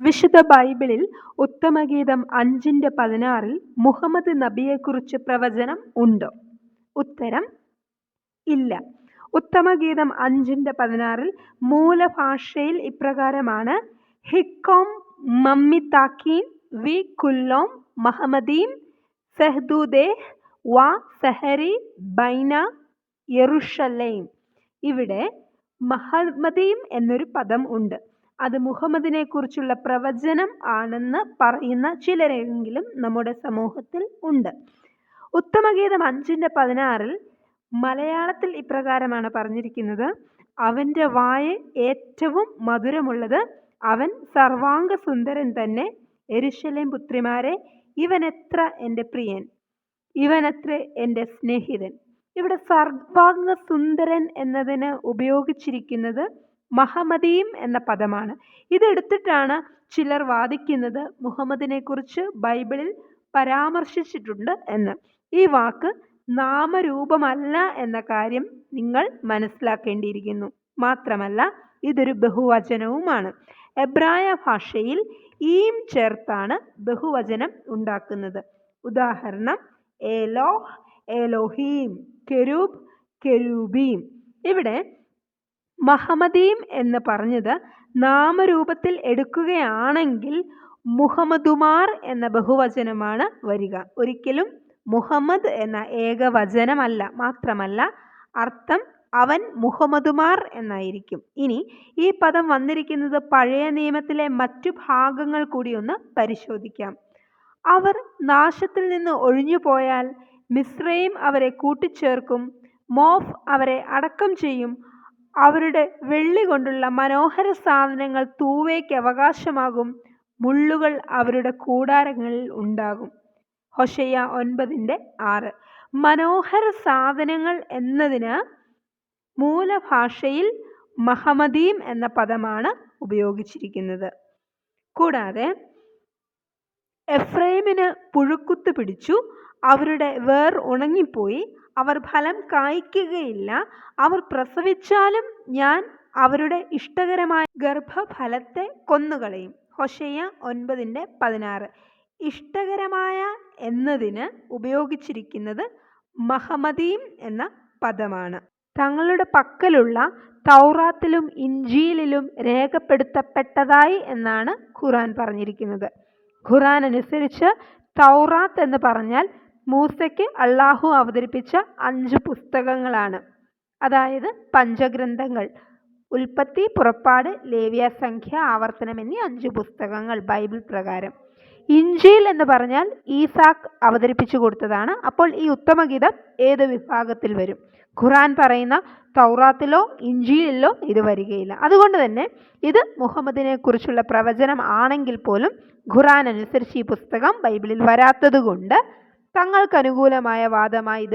വിശുദ്ധ ബൈബിളിൽ ഉത്തമഗീതം 5:16 മുഹമ്മദ് നബിയെക്കുറിച്ച് പ്രവചനം ഉണ്ടോ? ഉത്തരം ഇല്ല. ഉത്തമഗീതം 5:16 മൂലഭാഷയിൽ ഇപ്രകാരമാണ്: ഹിക്കോം മമ്മിത്താക്കീൻ വി കുല്ലോം മഹമദീം സെഹ്ദൂദേഹ് വ സെഹരി ബൈന യെറുഷലേം. ഇവിടെ മഹമദീം എന്നൊരു പദം ഉണ്ട്. അത് മുഹമ്മദിനെ കുറിച്ചുള്ള പ്രവചനം ആണെന്ന് പറയുന്ന ചിലരെങ്കിലും നമ്മുടെ സമൂഹത്തിൽ ഉണ്ട്. ഉത്തമഗീതം 5:16 മലയാളത്തിൽ ഇപ്രകാരമാണ് പറഞ്ഞിരിക്കുന്നത്: അവൻ്റെ വായ ഏറ്റവും മധുരമുള്ളത്, അവൻ സർവാംഗ സുന്ദരൻ തന്നെ. യെരൂശലേം പുത്രിമാരെ, ഇവനെത്ര എൻ്റെ പ്രിയൻ, ഇവനത്ര എൻ്റെ സ്നേഹിതൻ. ഇവിടെ സർവാംഗ സുന്ദരൻ എന്നതിന് ഉപയോഗിച്ചിരിക്കുന്നത് മഹമദീം എന്ന പദമാണ്. ഇതെടുത്തിട്ടാണ് ചിലർ വാദിക്കുന്നത് മുഹമ്മദിനെ കുറിച്ച് ബൈബിളിൽ പരാമർശിച്ചിട്ടുണ്ട് എന്ന്. ഈ വാക്ക് നാമരൂപമല്ല എന്ന കാര്യം നിങ്ങൾ മനസ്സിലാക്കേണ്ടിയിരിക്കുന്നു. മാത്രമല്ല, ഇതൊരു ബഹുവചനവുമാണ്. എബ്രായ ഭാഷയിൽ ഈം ചേർത്താണ് ബഹുവചനം ഉണ്ടാക്കുന്നത്. ഉദാഹരണം: ഏലോഹ്, ഏലോഹീം, കെരൂബ്, കെരൂബീം. ഇവിടെ മഹമദീം എന്ന് പറഞ്ഞത് നാമരൂപത്തിൽ എടുക്കുകയാണെങ്കിൽ മുഹമ്മദുമാർ എന്ന ബഹുവചനമാണ് വരിക. ഒരിക്കലും മുഹമ്മദ് എന്ന ഏകവചനമല്ല. മാത്രമല്ല, അർത്ഥം അവൻ മുഹമ്മദുമാർ എന്നായിരിക്കും. ഇനി ഈ പദം വന്നിരിക്കുന്നത് പഴയ നിയമത്തിലെ മറ്റു ഭാഗങ്ങൾ കൂടി ഒന്ന് പരിശോധിക്കാം. അവർ നാശത്തിൽ നിന്ന് ഒഴിഞ്ഞു പോയാൽ മിസ്രയീം അവരെ കൂട്ടിച്ചേർക്കും, മോഫ് അവരെ അടക്കം ചെയ്യും. അവരുടെ വെള്ളി കൊണ്ടുള്ള മനോഹര സാധനങ്ങൾ തൂവയ്ക്ക് അവകാശമാകും, മുള്ളുകൾ അവരുടെ കൂടാരങ്ങളിൽ ഉണ്ടാകും. ഹോശയ്യ 9:6. മനോഹര സാധനങ്ങൾ എന്നതിന് മൂലഭാഷയിൽ മഹമദീം എന്ന പദമാണ് ഉപയോഗിച്ചിരിക്കുന്നത്. കൂടാതെ എഫ്രൈമിന് പുഴുക്കുത്ത് പിടിച്ചു, അവരുടെ വേർ ഉണങ്ങിപ്പോയി, അവർ ഫലം കായ്ക്കുകയില്ല, അവർ പ്രസവിച്ചാലും ഞാൻ അവരുടെ ഇഷ്ടകരമായ ഗർഭഫലത്തെ കൊന്നുകളയും. ഹോശയ്യ 9:16. ഇഷ്ടകരമായ എന്നതിന് ഉപയോഗിച്ചിരിക്കുന്നത് മഹമദീം എന്ന പദമാണ്. തങ്ങളുടെ പക്കലുള്ള തൗറാത്തിലും ഇഞ്ചീലിലും രേഖപ്പെടുത്തപ്പെട്ടതായി എന്നാണ് ഖുർആൻ പറഞ്ഞിരിക്കുന്നത്. ഖുർആൻ അനുസരിച്ച് തൗറാത്ത് എന്ന് പറഞ്ഞാൽ മൂസയ്ക്ക് അള്ളാഹു അവതരിപ്പിച്ച 5 പുസ്തകങ്ങളാണ്. അതായത് പഞ്ചഗ്രന്ഥങ്ങൾ: ഉൽപ്പത്തി, പുറപ്പാട്, ലേവ്യ, സംഖ്യ, ആവർത്തനം എന്നീ 5 പുസ്തകങ്ങൾ ബൈബിൾ പ്രകാരം. ഇഞ്ചീൽ എന്ന് പറഞ്ഞാൽ ഈസാക്ക് അവതരിപ്പിച്ചു കൊടുത്തതാണ്. അപ്പോൾ ഈ ഉത്തമഗീതം ഏത് വിഭാഗത്തിൽ വരും? ഖുർആൻ പറയുന്ന തൗറാത്തിലോ ഇഞ്ചീലിലോ ഇത് വരികയില്ല. അതുകൊണ്ട് തന്നെ ഇത് മുഹമ്മദിനെ കുറിച്ചുള്ള പ്രവചനം ആണെങ്കിൽ പോലും ഖുർആൻ അനുസരിച്ച് ഈ പുസ്തകം ബൈബിളിൽ വരാത്തത് കൊണ്ട് തങ്ങൾക്ക് അനുകൂലമായ വാദമായി ഇത്